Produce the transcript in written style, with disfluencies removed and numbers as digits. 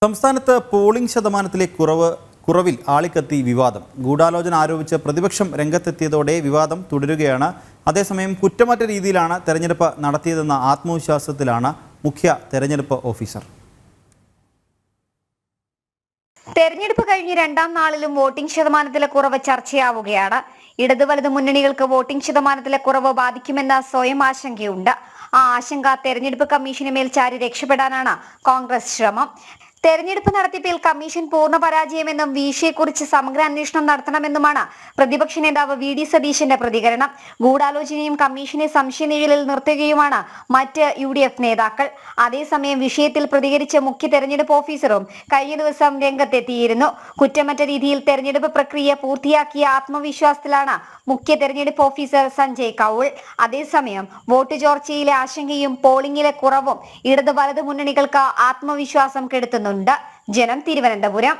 സംസ്ഥാനത്ത് പോളിംഗ് ശതമാനത്തിലെ കുറവിൽ ആളിക്കത്തി വിവാദം. ഗൂഢാലോചന ആരോപിച്ച് പ്രതിപക്ഷം രംഗത്തെത്തിയതോടെ വിവാദം തുടരുകയാണ്. അതേസമയം കുറ്റമറ്റ രീതിയിലാണ് തെരഞ്ഞെടുപ്പ് നടത്തിയതെന്ന ആത്മവിശ്വാസത്തിലാണ് മുഖ്യ തെരഞ്ഞെടുപ്പ് ഓഫീസർ. തെരഞ്ഞെടുപ്പ് കഴിഞ്ഞ് രണ്ടാം നാളിലും വോട്ടിംഗ് ശതമാനത്തിലെ കുറവ് ചർച്ചയാവുകയാണ്. ഇടതു വലതു മുന്നണികൾക്ക് വോട്ടിംഗ് ശതമാനത്തിലെ കുറവ് ബാധിക്കുമെന്ന സ്വയം ആശങ്കയുണ്ട്. ആ ആശങ്ക തെരഞ്ഞെടുപ്പ് കമ്മീഷന് മേൽ ചാരി രക്ഷപ്പെടാനാണ് കോൺഗ്രസ് ശ്രമം. തെരഞ്ഞെടുപ്പ് നടത്തിപ്പിൽ കമ്മീഷൻ പൂർണ്ണ പരാജയമെന്നും വീഴ്ചയെക്കുറിച്ച് സമഗ്ര അന്വേഷണം നടത്തണമെന്നുമാണ് പ്രതിപക്ഷ നേതാവ് വി.ഡി. സതീശന്റെ പ്രതികരണം. ഗൂഢാലോചനയും കമ്മീഷനെ സംശയനിഴലിൽ നിർത്തുകയുമാണ് മറ്റ് UDF നേതാക്കൾ. അതേസമയം വിഷയത്തിൽ പ്രതികരിച്ച മുഖ്യ തെരഞ്ഞെടുപ്പ് ഓഫീസറും കഴിഞ്ഞ ദിവസം രംഗത്തെത്തിയിരുന്നു. കുറ്റമറ്റ രീതിയിൽ തെരഞ്ഞെടുപ്പ് പ്രക്രിയ പൂർത്തിയാക്കിയ ആത്മവിശ്വാസത്തിലാണ് മുഖ്യ തെരഞ്ഞെടുപ്പ് ഓഫീസർ സഞ്ജയ് കൌൾ. അതേസമയം വോട്ട് ചോർച്ചയിലെ ആശങ്കയും പോളിംഗിലെ കുറവും ഇടത് വലത് മുന്നണികൾക്ക് ആത്മവിശ്വാസം കെടുത്തുന്നുണ്ട്. ജനം, തിരുവനന്തപുരം.